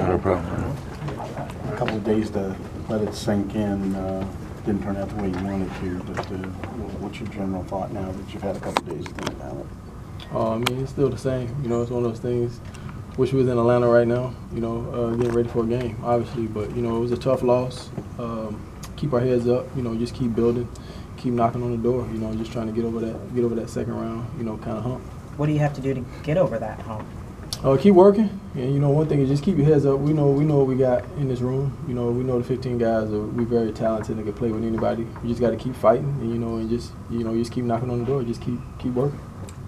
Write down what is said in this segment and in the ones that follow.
No problem. A couple of days to let it sink in. Didn't turn out the way you wanted to, but what's your general thought now that you've had a couple of days to think about it? I mean, it's still the same. You know, it's one of those things. Wish we was in Atlanta right now, you know, getting ready for a game, obviously. But, you know, it was a tough loss. Keep our heads up, you know, just keep building, keep knocking on the door, you know, just trying to get over that second round, you know, kind of hump. What do you have to do to get over that hump? Keep working, and you know, one thing is just keep your heads up. We know what we got in this room. You know, we know the 15 guys we're very talented and can play with anybody. You just got to keep fighting, and just keep knocking on the door. Just keep working.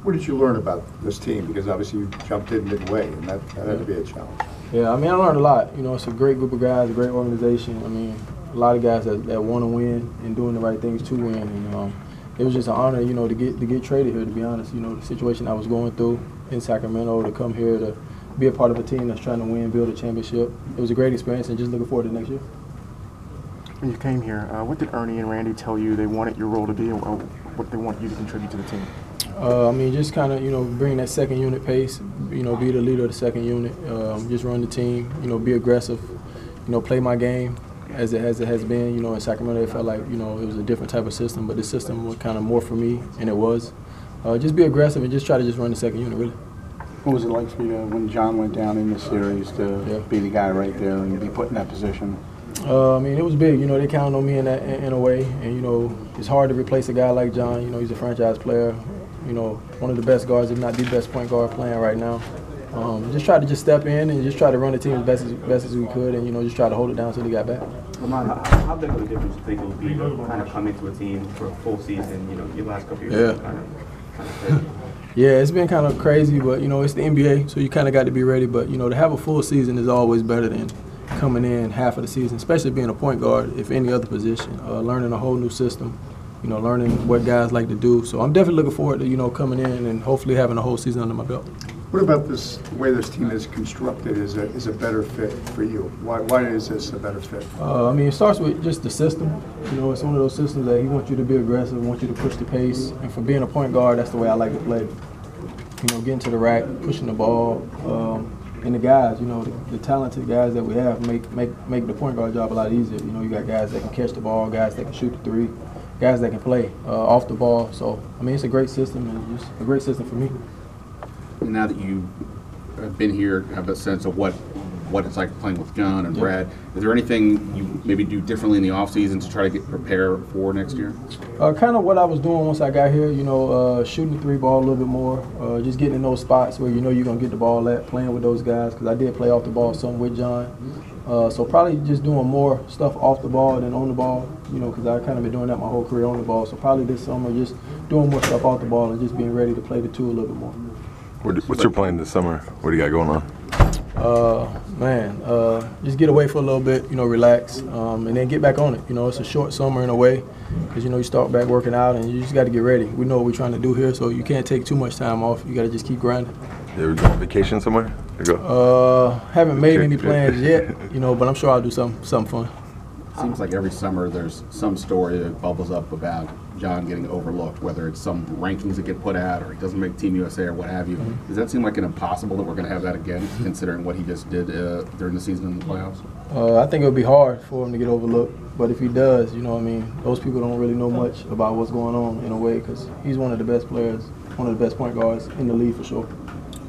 What did you learn about this team? Because obviously you jumped in midway, and that had to be a challenge. Yeah, I mean, I learned a lot. You know, it's a great group of guys, a great organization. I mean, a lot of guys that want to win and doing the right things to win. And it was just an honor, you know, to get traded here. To be honest, you know, the situation I was going through in Sacramento, to come here to be a part of a team that's trying to win, build a championship. It was a great experience, and just looking forward to next year. When you came here, what did Ernie and Randy tell you they wanted your role to be, or what they want you to contribute to the team? I mean, just kind of, you know, bring that second unit pace, you know, be the leader of the second unit, just run the team, you know, be aggressive, you know, play my game as it has been. You know, in Sacramento, it felt like, you know, it was a different type of system, but the system was kind of more for me, and it was. Just be aggressive and just try to just run the second unit, really. What was it like for you when John went down in the series to be the guy right there and be put in that position? I mean, it was big. You know, they counted on me in a way, and you know, it's hard to replace a guy like John. You know, he's a franchise player. You know, one of the best guards, if not the best point guard playing right now. Just try to step in and just try to run the team as best as we could, and you know, just try to hold it down until he got back. Ramon, how big of a difference do you think it would be to kind of come into a team for a full season? You know, your last couple of years. Kind of crazy. Yeah, it's been kind of crazy, but you know, it's the NBA, so you kind of got to be ready. But you know, to have a full season is always better than coming in half of the season, especially being a point guard, if any other position. Learning a whole new system, you know, learning what guys like to do. So I'm definitely looking forward to, you know, coming in and hopefully having a whole season under my belt. What about this, the way this team is constructed is a better fit for you? Why is this a better fit? I mean, it starts with just the system. You know, it's one of those systems that he wants you to be aggressive, wants you to push the pace. And for being a point guard, that's the way I like to play. You know, getting to the rack, pushing the ball. And the guys, you know, the talented guys that we have make the point guard job a lot easier. You know, you got guys that can catch the ball, guys that can shoot the three, guys that can play off the ball. So, I mean, it's a great system, and just a great system for me. Now that you have been here, have a sense of what it's like playing with John and Brad, is there anything you maybe do differently in the offseason to try to prepare for next year? Kind of what I was doing once I got here, you know, shooting the three ball a little bit more, just getting in those spots where you know you're going to get the ball at, playing with those guys, because I did play off the ball some with John. So probably just doing more stuff off the ball than on the ball, you know, because I've kind of been doing that my whole career on the ball. So probably this summer just doing more stuff off the ball and just being ready to play the two a little bit more. What's your plan this summer? What do you got going on? Just get away for a little bit, you know, relax, and then get back on it. You know, it's a short summer in a way, because, you know, you start back working out and you just got to get ready. We know what we're trying to do here, so you can't take too much time off. You got to just keep grinding. You ever go on vacation somewhere? Haven't made any plans yet, you know, but I'm sure I'll do something fun. Seems like every summer there's some story that bubbles up about John getting overlooked, whether it's some rankings that get put out or he doesn't make Team USA or what have you. Does that seem like an impossible that we're going to have that again, considering what he just did during the season in the playoffs? I think it would be hard for him to get overlooked, but if he does, you know what I mean, those people don't really know much about what's going on in a way, because he's one of the best players, one of the best point guards in the league for sure.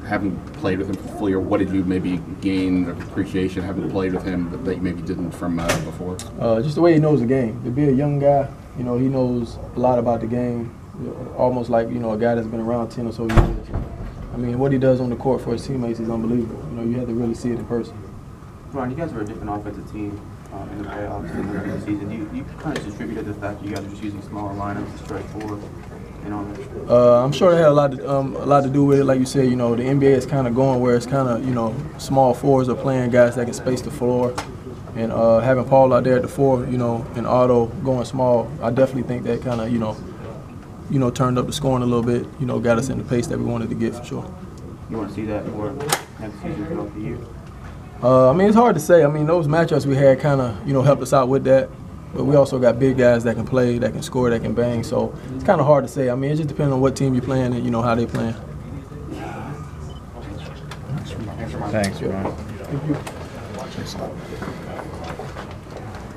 Having played with him for full year, what did you maybe gain of appreciation having played with him that you maybe didn't from before? Just the way he knows the game. To be a young guy, you know, he knows a lot about the game, almost like, you know, a guy that's been around 10 or so years. I mean, what he does on the court for his teammates is unbelievable. You know, you have to really see it in person. Ron, you guys are a different offensive team in the playoffs and the regular season. Do you kind of distribute the fact that you guys are just using smaller lineups to stretch forward? I'm sure that had a lot to do with it. Like you said, you know, the NBA is kind of going where it's kind of, you know, small fours are playing guys that can space the floor, and having Paul out there at the four, you know, and Otto going small, I definitely think that kind of, you know, turned up the scoring a little bit. You know, got us in the pace that we wanted to get for sure. You want to see that more next season throughout the year? I mean, it's hard to say. I mean, those matchups we had kind of, you know, helped us out with that. But we also got big guys that can play, that can score, that can bang. So it's kind of hard to say. I mean, it just depends on what team you're playing and, you know, how they're playing. Thanks, Ron. Thank you. Just stop.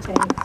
Thanks.